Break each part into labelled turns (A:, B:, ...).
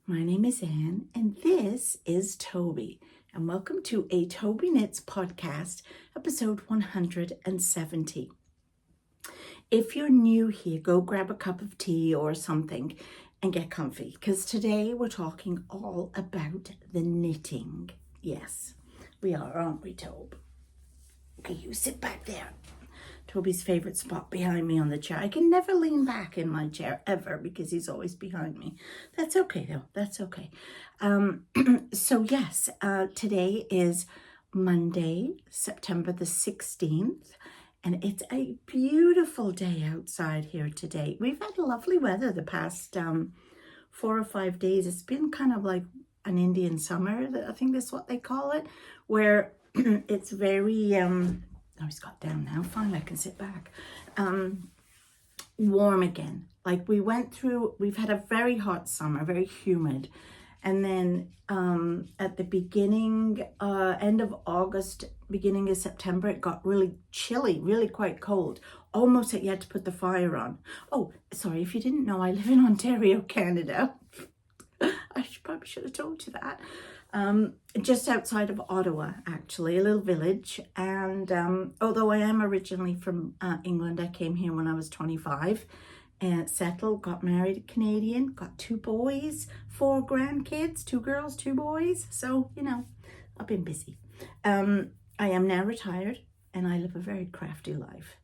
A: My name is Anne, and this is Toby, and welcome to a Tobyknits podcast, episode 170. If you're new here, go grab a cup of tea or something and get comfy, because today we're talking all about the knitting. Yes, we are, aren't we, Tobe? Okay, you sit back there. Toby's favorite spot behind me on the chair. I can never lean back in my chair ever because he's always behind me. That's okay though, that's okay. So yes, today is Monday, September the 16th, and it's a beautiful day outside here today. We've had lovely weather the past 4 or 5 days. It's been kind of like an Indian summer, I think that's what they call it, where it's very oh, he's got down now. Fine, I can sit back. Warm again. Like we've had a very hot summer, very humid. And then at the beginning, end of August, beginning of September, it got really chilly, really quite cold. Almost that you had to put the fire on. Oh, sorry, if you didn't know, I live in Ontario, Canada. I probably should have told you that. Just outside of Ottawa, actually, a little village. And although I am originally from England, I came here when I was 25 and settled, got married, Canadian, got 2 boys, 4 grandkids, 2 girls, 2 boys. So, you know, I've been busy. I am now retired and I live a very crafty life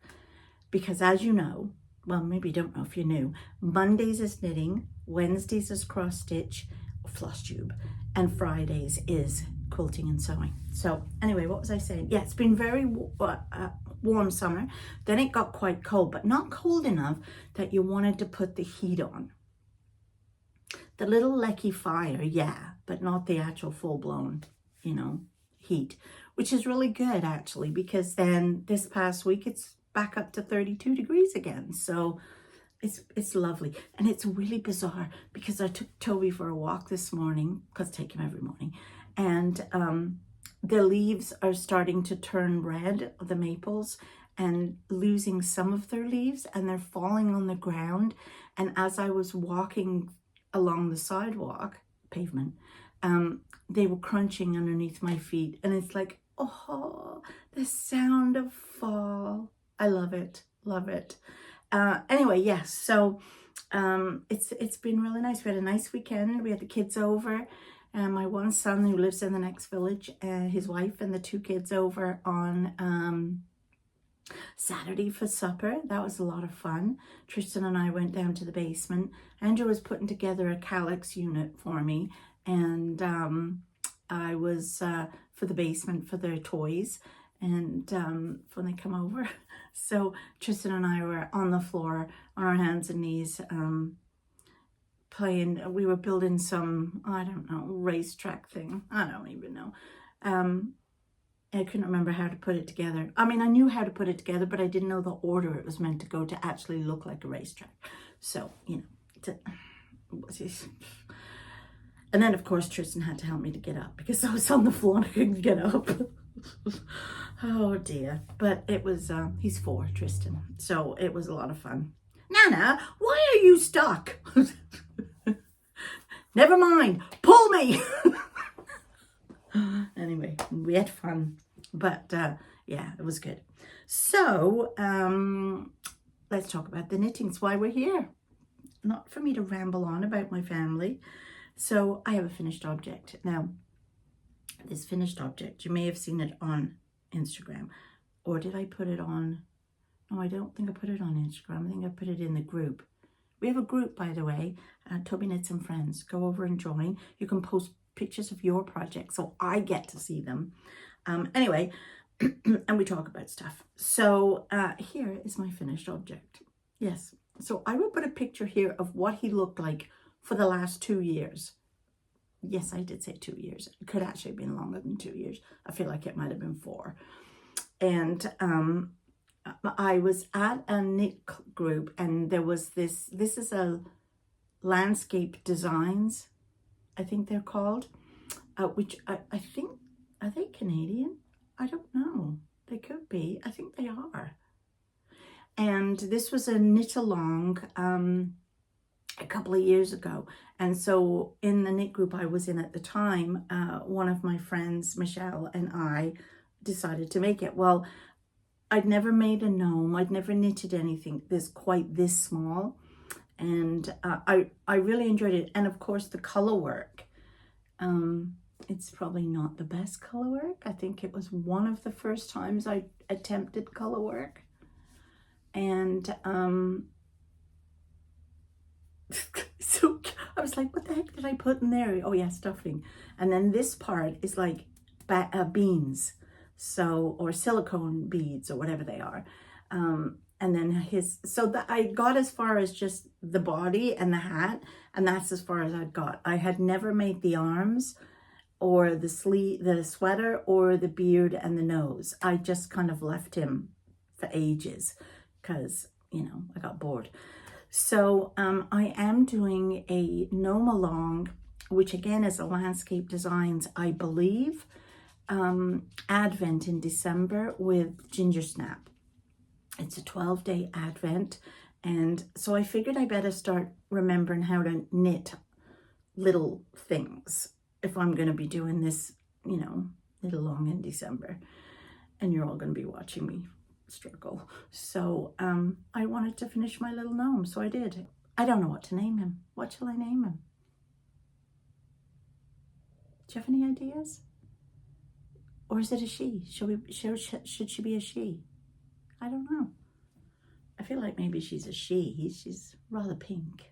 A: because, as you know, well, maybe you don't know if you knew, Mondays is knitting, Wednesdays is cross stitch, floss tube, and Fridays is quilting and sewing. So anyway, what was I saying? Yeah, it's been very warm summer. Then it got quite cold, but not cold enough that you wanted to put the heat on. The little lecky fire, yeah, but not the actual full-blown, heat, which is really good actually, because then this past week it's back up to 32 degrees again. So it's lovely. And it's really bizarre because I took Toby for a walk this morning, because I take him every morning, and the leaves are starting to turn red, the maples, and losing some of their leaves, and they're falling on the ground. And as I was walking along the sidewalk, pavement, they were crunching underneath my feet, and it's like, oh, the sound of fall. I love it, love it. Anyway, yes, so it's been really nice. We had a nice weekend. We had the kids over, and my one son who lives in the next village, his wife and the 2 kids over on Saturday for supper. That was a lot of fun. Tristan and I went down to the basement. Andrew was putting together a calyx unit for me, and I was for the basement for their toys, and when they come over. So Tristan and I were on the floor on our hands and knees playing. We were building some, I don't know, racetrack thing. I don't even know. I couldn't remember how to put it together. I mean, I knew how to put it together, but I didn't know the order it was meant to go to actually look like a racetrack. So, and then of course Tristan had to help me to get up because I was on the floor and I couldn't get up. Oh dear. But it was he's 4, Tristan, so it was a lot of fun. Nana, why are you stuck? Never mind, pull me. Anyway, we had fun, but yeah, it was good. So let's talk about the knitting. It's why we're here, not for me to ramble on about my family. So I have a finished object now. This finished object, you may have seen it on Instagram, or did I put it on? No, I don't think I put it on Instagram. I think I put it in the group. We have a group, by the way, Tobyknits and Friends. Go over and join. You can post pictures of your projects so I get to see them. Anyway, and we talk about stuff. So here is my finished object. Yes, so I will put a picture here of what he looked like for the last 2 years. Yes, I did say 2 years. It could actually have been longer than 2 years. I feel like it might have been 4. And I was at a knit group, and there was this is a landscape designs, I think they're called, which I think, are they Canadian? I don't know. They could be. I think they are. And this was a knit along a couple of years ago. And so in the knit group I was in at the time, one of my friends, Michelle, and I decided to make it. Well, I'd never made a gnome. I'd never knitted anything quite this small. And I really enjoyed it. And of course the color work. It's probably not the best color work. I think it was one of the first times I attempted color work. And so I was like, what the heck did I put in there? Oh yeah, stuffing. And then this part is like beans, so, or silicone beads or whatever they are. And then I got as far as just the body and the hat, and that's as far as I got. I had never made the arms or the sleeve, the sweater, or the beard and the nose. I just kind of left him for ages because, you know, I got bored. So I am doing a gnome along, which again is a landscape designs, I believe, advent in December with Ginger Snap. It's a 12-day advent. And so I figured I better start remembering how to knit little things if I'm going to be doing this, you know, little long in December. And you're all going to be watching me struggle. So I wanted to finish my little gnome, so I did. I don't know what to name him. What shall I name him? Do you have any ideas? Or is it a she? Should she be a she? I don't know. I feel like maybe she's a she. She's rather pink.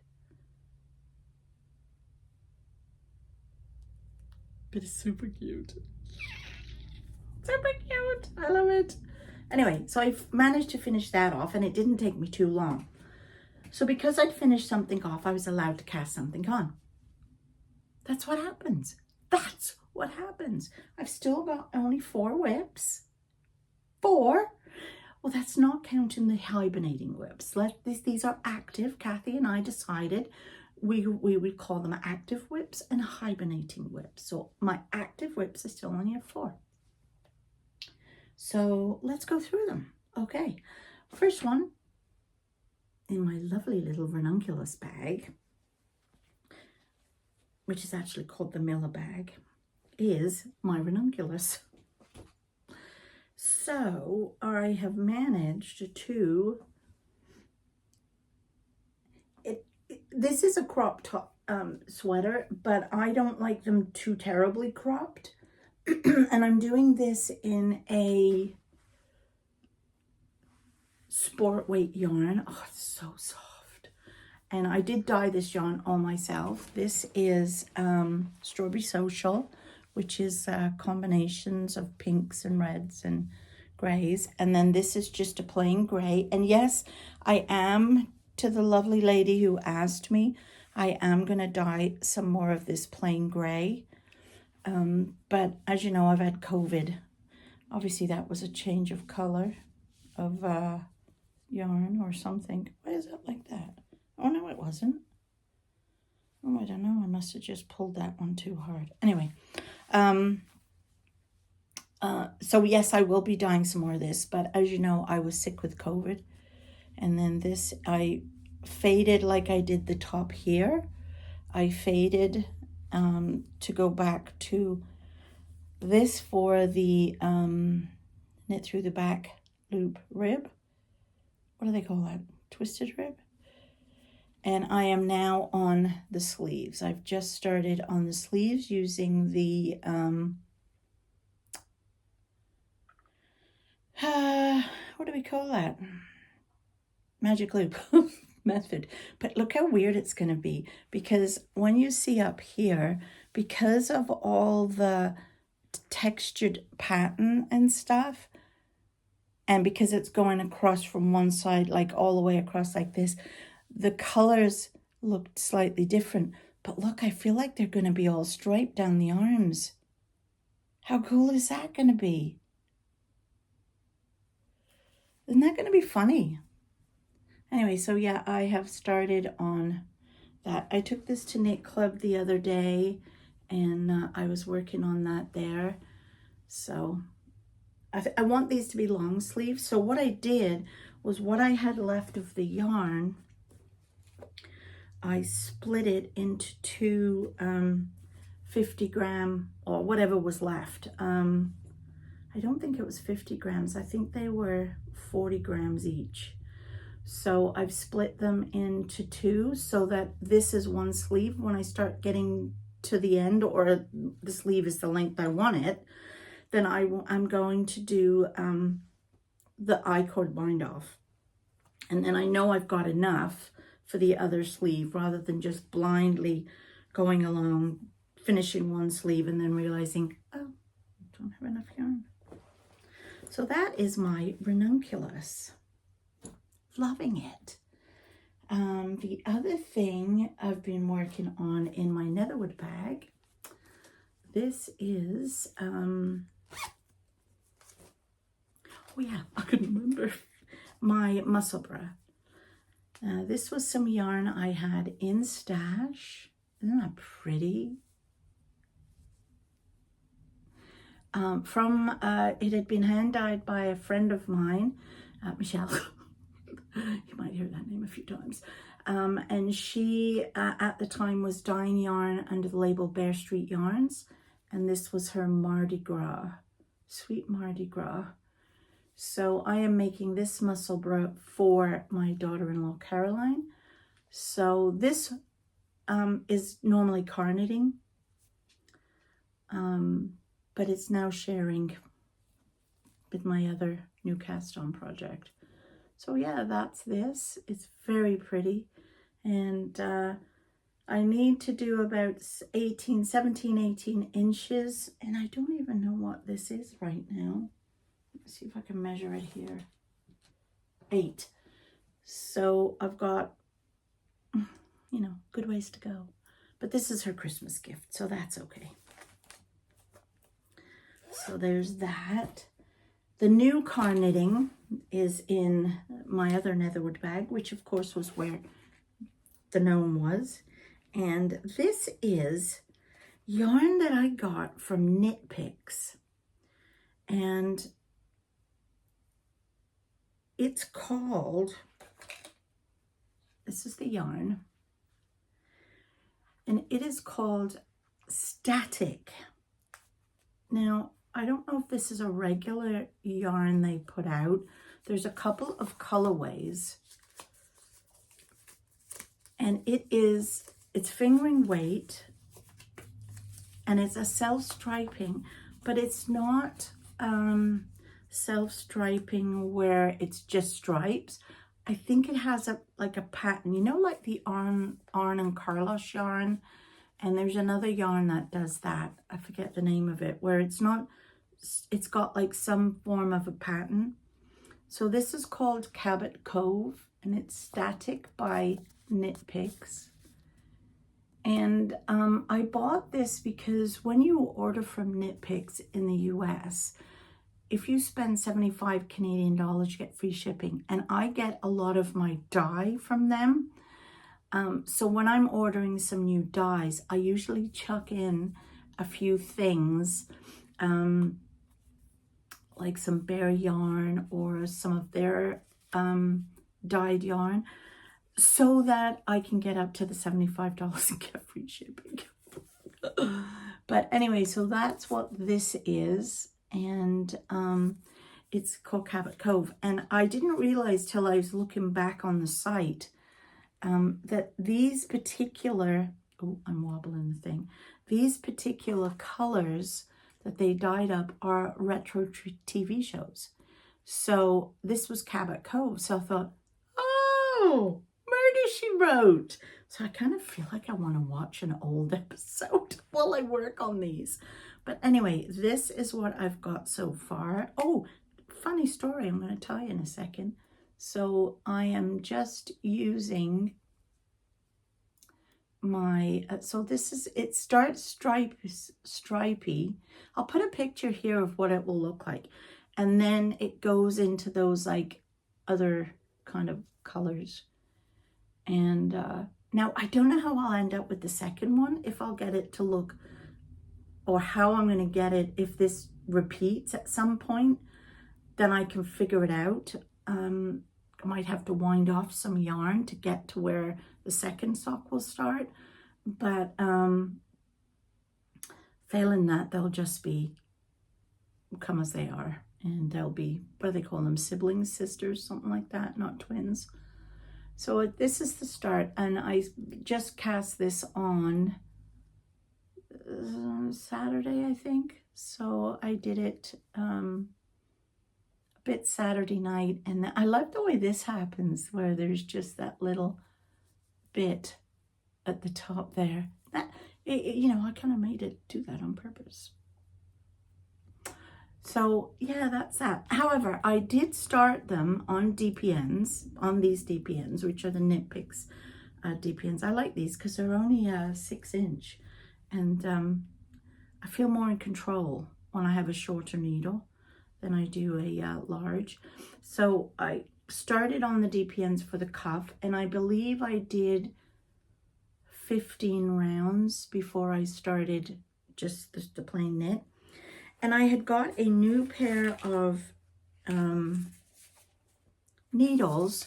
A: But it's super cute. Super cute. I love it. Anyway, so I managed to finish that off, and it didn't take me too long. So because I'd finished something off, I was allowed to cast something on. That's what happens. That's what happens. I've still got only 4 whips. 4? Well, that's not counting the hibernating whips. These are active. Kathy and I decided we would call them active whips and hibernating whips. So my active whips are still only at 4. So let's go through them. Okay, first one in my lovely little Ranunculus bag, which is actually called the Miller bag, is my Ranunculus. So I have managed to, this is a crop top sweater, but I don't like them too terribly cropped. And I'm doing this in a sport weight yarn. Oh, it's so soft. And I did dye this yarn all myself. This is Strawberry Social, which is combinations of pinks and reds and grays. And then this is just a plain gray. And yes, I am, to the lovely lady who asked me, I am going to dye some more of this plain gray. But as you know, I've had COVID. Obviously, that was a change of color of yarn or something. Why is it like that? Oh, no, it wasn't. Oh, I don't know. I must have just pulled that one too hard. Anyway, so yes, I will be dyeing some more of this. But as you know, I was sick with COVID. And then this, I faded like I did the top here. I faded to go back to this for the knit through the back loop rib. What do they call that? Twisted rib. And I am now on the sleeves. I've just started on the sleeves using the what do we call that? Magic loop method. But look how weird it's going to be, because when you see up here, because of all the textured pattern and stuff, and because it's going across from one side, like all the way across like this, the colors looked slightly different. But look, I feel like they're going to be all striped down the arms. How cool is that going to be? Isn't that going to be funny? Anyway, so yeah, I have started on that. I took this to Knit Club the other day, and I was working on that there. So I want these to be long sleeves. So what I did was, what I had left of the yarn, I split it into two 50 gram or whatever was left. I don't think it was 50 grams. I think they were 40 grams each. So I've split them into two so that this is one sleeve. When I start getting to the end, or the sleeve is the length I want it, then I'm going to do the I-cord bind off. And then I know I've got enough for the other sleeve rather than just blindly going along, finishing one sleeve and then realizing, oh, I don't have enough yarn. So that is my Ranunculus. Loving it. The other thing I've been working on in my Netherwood bag, this is, oh yeah, I couldn't remember, my Musselburgh. This was some yarn I had in stash. Isn't that pretty? It had been hand dyed by a friend of mine, Michelle. You might hear that name a few times. And she, at the time, was dyeing yarn under the label Bear Street Yarns. And this was her Mardi Gras, Sweet Mardi Gras. So I am making this Musselburgh for my daughter-in-law, Caroline. So this is normally carnetting, but it's now sharing with my other new cast-on project. So yeah, that's this. It's very pretty. And I need to do about 17, 18 inches. And I don't even know what this is right now. Let's see if I can measure it here. 8. So I've got, you know, good ways to go. But this is her Christmas gift, so that's okay. So there's that. The new car knitting is in my other Netherwood bag, which of course was where the gnome was. And this is yarn that I got from Knit Picks. And it's called, this is the yarn, and it is called Static. Now, I don't know if this is a regular yarn they put out. There's a couple of colorways. And it's fingering weight. And it's a self-striping, but it's not self-striping where it's just stripes. I think it has like a pattern, you know, like the Arn and Carlos yarn. And there's another yarn that does that. I forget the name of it, where it's got like some form of a pattern. So this is called Cabot Cove, and it's Static by Knit Picks. And I bought this because when you order from Knit Picks in the US, if you spend 75 Canadian dollars, you get free shipping. And I get a lot of my dye from them. So when I'm ordering some new dyes, I usually chuck in a few things, like some bear yarn or some of their dyed yarn, so that I can get up to the $75 and get free shipping. But anyway, so that's what this is. And it's called Cabot Cove. And I didn't realize till I was looking back on the site that these particular, oh, I'm wobbling the thing. These particular colors that they dyed up are retro TV shows. So this was Cabot Cove. So I thought, oh, Murder, She Wrote. So I kind of feel like I want to watch an old episode while I work on these. But anyway, this is what I've got so far. Oh, funny story I'm going to tell you in a second. So I am just using my, so this is, it starts stripy. I'll put a picture here of what it will look like. And then it goes into those like other kind of colors. And now I don't know how I'll end up with the second one, if I'll get it to look, or how I'm going to get it. If this repeats at some point, then I can figure it out. I might have to wind off some yarn to get to where the second sock will start. But failing that, they'll just come as they are. And they'll be, what do they call them? Siblings, sisters, something like that, not twins. So this is the start. And I just cast this on Saturday, I think. So I did it a bit Saturday night. And I love the way this happens, where there's just that little bit at the top there. That, you know, I kind of made it do that on purpose. So yeah, that's that. However, I did start them on DPNs, on these DPNs, which are the Knit Picks DPNs. I like these because they're only 6 inch, and I feel more in control when I have a shorter needle than I do a large. So I started on the DPNs for the cuff, and I believe I did 15 rounds before I started just the plain knit. And I had got a new pair of needles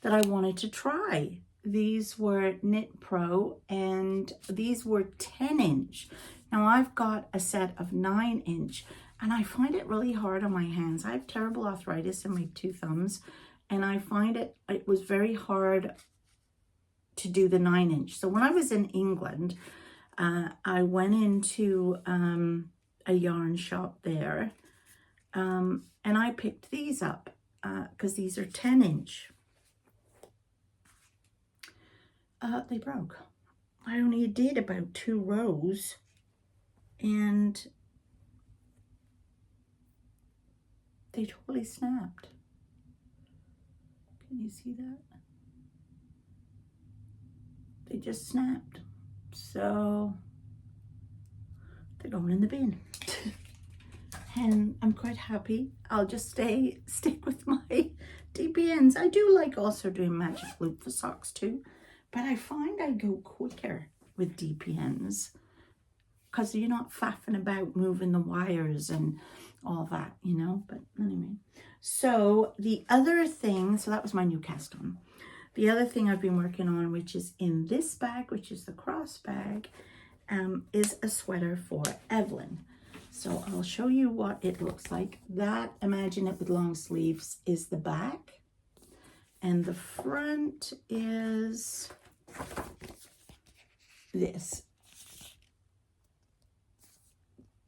A: that I wanted to try. These were Knit Pro, and these were 10 inch. Now I've got a set of 9 inch, and I find it really hard on my hands. I have terrible arthritis in my 2 thumbs, and I find it was very hard to do the 9 inch. So when I was in England, I went into a yarn shop there, and I picked these up because these are 10 inch. They broke. I only did about 2 rows, and they totally snapped. Can you see that? They just snapped. So they're going in the bin. And I'm quite happy. I'll just stick with my DPNs. I do like also doing magic loop for socks too, but I find I go quicker with DPNs because you're not faffing about moving the wires and all that, you know. But anyway, so the other thing, so that was my new cast on. The other thing I've been working on, which is in this bag, which is the cross bag, is a sweater for Evelyne. So I'll show you what it looks like. That, imagine it with long sleeves, is the back. And the front is this.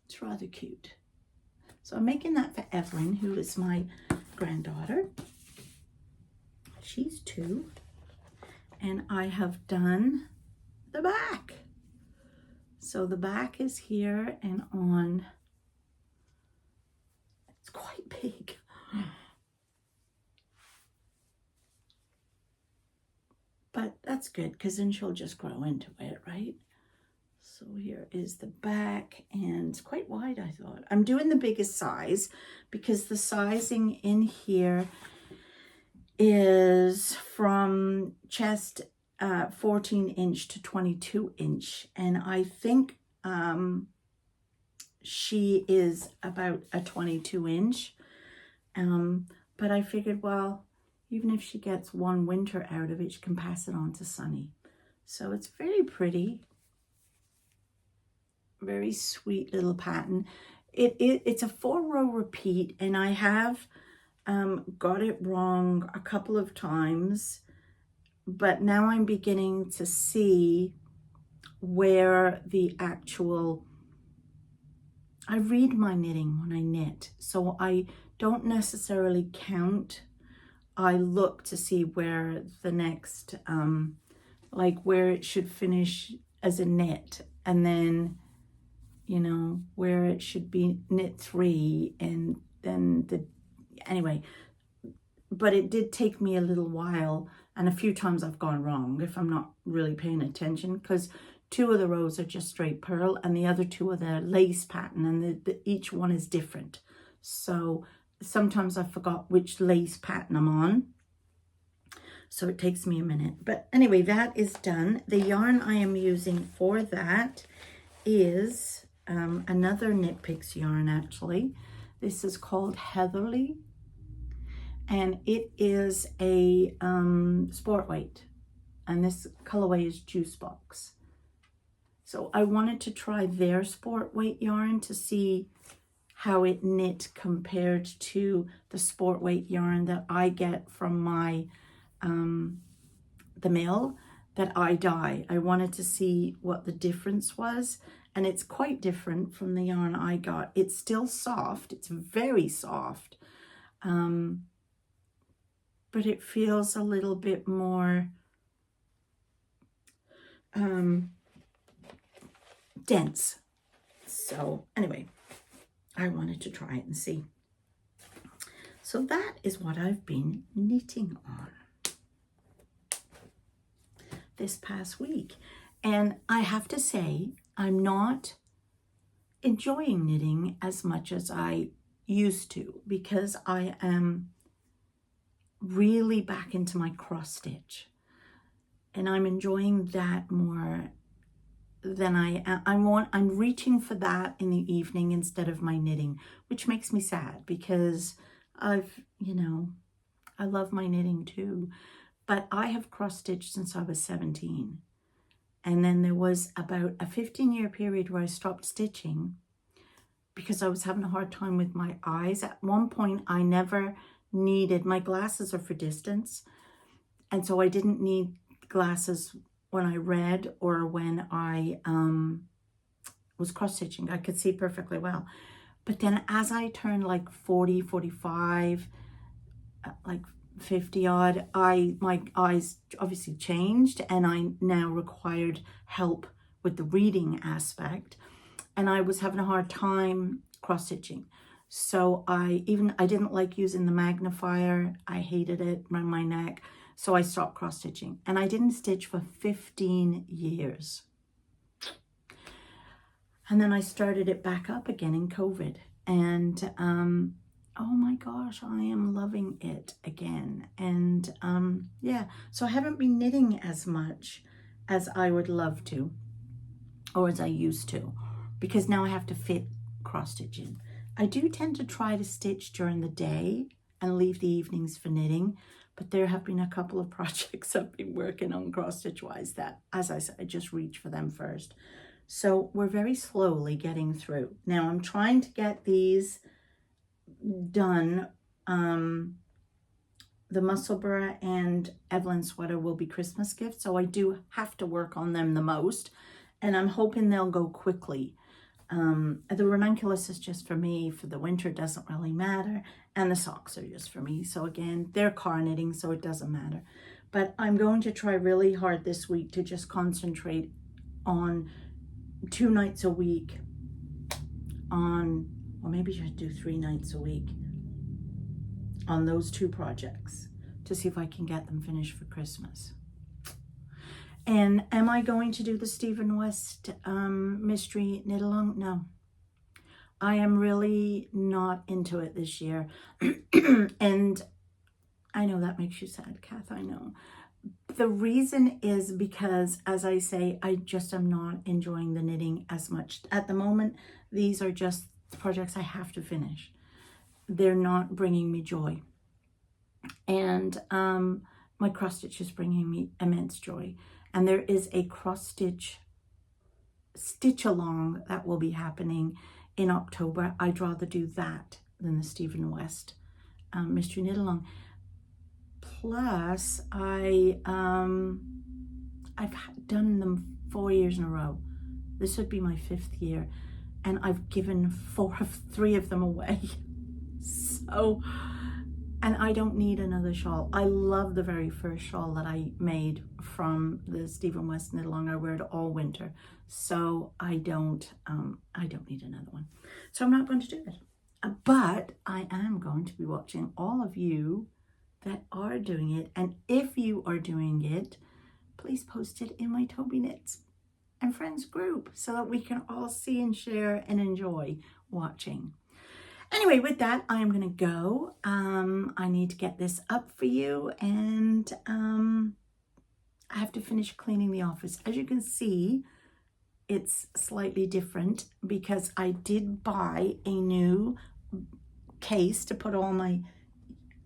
A: It's rather cute. So I'm making that for Evelyne, who is my granddaughter. She's 2. And I have done the back. So the back is here and on. It's quite big. But that's good because then she'll just grow into it, right? So here is the back, and it's quite wide, I thought. I'm doing the biggest size because the sizing in here is from chest 14 inch to 22 inch, and I think she is about a 22 inch, but I figured, well, even if she gets one winter out of it, she can pass it on to Sunny. So it's very pretty, very sweet little pattern. It's a 4-row repeat, and I have got it wrong a couple of times, but now I'm beginning to see where the actual, I read my knitting when I knit, so I don't necessarily count. I look to see where the next, like where it should finish as a knit, and then, you know, where it should be knit 3, and then anyway, but it did take me a little while, and a few times I've gone wrong if I'm not really paying attention, because 2 of the rows are just straight purl and the other 2 are the lace pattern, and each one is different. So sometimes I forgot which lace pattern I'm on, so it takes me a minute. But anyway, that is done. The yarn I am using for that is another Knit Picks yarn, actually. This is called Heatherly, and it is a sport weight, and this colorway is Juice Box. So I wanted to try their sport weight yarn to see how it knit compared to the sport weight yarn that I get from my the mill that I dye. I wanted to see what the difference was, and it's quite different from the yarn I got. It's still soft, it's very soft, but it feels a little bit more dense. So anyway, I wanted to try it and see. So that is what I've been knitting on this past week. And I have to say, I'm not enjoying knitting as much as I used to, because I am really back into my cross stitch, and I'm enjoying that more than I'm reaching for that in the evening instead of my knitting, which makes me sad, because I love my knitting too, but I have cross stitched since I was 17. And then there was about a 15-year period where I stopped stitching because I was having a hard time with my eyes. At one point, I never needed, my glasses are for distance, and so I didn't need glasses when I read or when I was cross stitching. I could see perfectly well. But then as I turned like 40, 45, like 50 odd, my eyes obviously changed, and I now required help with the reading aspect, and I was having a hard time cross stitching. So I didn't like using the magnifier. I hated it around my neck. So I stopped cross stitching, and I didn't stitch for 15 years. And then I started it back up again in COVID, and oh my gosh, I am loving it again. And yeah, so I haven't been knitting as much as I would love to, or as I used to, because now I have to fit cross stitching. I do tend to try to stitch during the day and leave the evenings for knitting, but there have been a couple of projects I've been working on cross stitch wise that, as I said, I just reach for them first. So we're very slowly getting through. Now I'm trying to get these done. The Musselburgh and Evelyne sweater will be Christmas gifts, so I do have to work on them the most, and I'm hoping they'll go quickly. The Ranunculus is just for me. For the winter, it doesn't really matter, and the socks are just for me. So again, they're car knitting, so it doesn't matter. But I'm going to try really hard this week to just concentrate on 2 nights a week on, or maybe I should do 3 nights a week on those 2 projects to see if I can get them finished for Christmas. And am I going to do the Stephen West mystery knit along? No. I am really not into it this year. And I know that makes you sad, Kath, I know. The reason is because, as I say, I just am not enjoying the knitting as much. At the moment, these are just projects I have to finish. They're not bringing me joy. And my cross stitch is bringing me immense joy. And there is a cross stitch along that will be happening in October. I'd rather do that than the Stephen West mystery knit along. Plus, I've done them 4 years in a row. This would be my 5th year, and I've given 3 of them away. So, and I don't need another shawl. I love the very first shawl that I made from the Stephen West knit along. I wear it all winter, so I don't need another one. So I'm not going to do it. But I am going to be watching all of you that are doing it, and if you are doing it, please post it in my Tobyknits and friends group so that we can all see and share and enjoy watching. Anyway, with that, I am going to go. I need to get this up for you, and I have to finish cleaning the office. As you can see, it's slightly different because I did buy a new case to put all my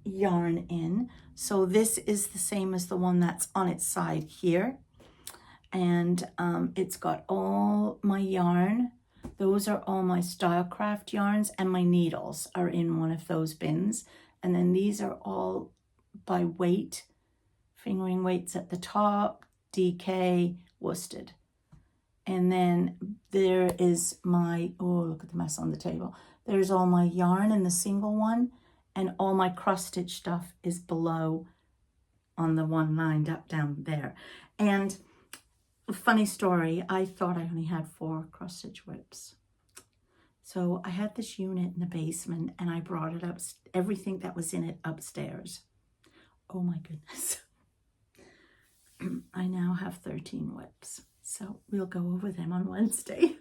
A: yarn in. So this is the same as the one that's on its side here. And it's got all my yarn. Those are all my Stylecraft yarns, and my needles are in one of those bins. And then these are all by weight, fingering weights at the top, DK, worsted. And then there is my, oh, look at the mess on the table. There's all my yarn in the single one, and all my cross-stitch stuff is below on the one lined up down there. And a funny story, I thought I only had 4 cross-stitch whips. So I had this unit in the basement, and I brought it up, everything that was in it upstairs. Oh my goodness. I now have 13 whips. So we'll go over them on Wednesday.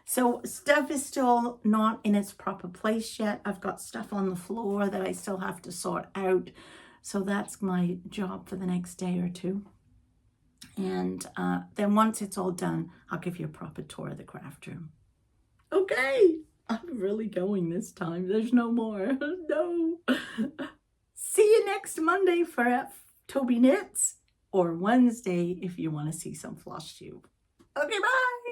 A: So stuff is still not in its proper place yet. I've got stuff on the floor that I still have to sort out. So that's my job for the next day or 2. And then once it's all done, I'll give you a proper tour of the craft room. Okay, I'm really going this time. There's no more. No. See you next Monday for Tobyknits, or Wednesday if you want to see some floss tube. Okay, bye.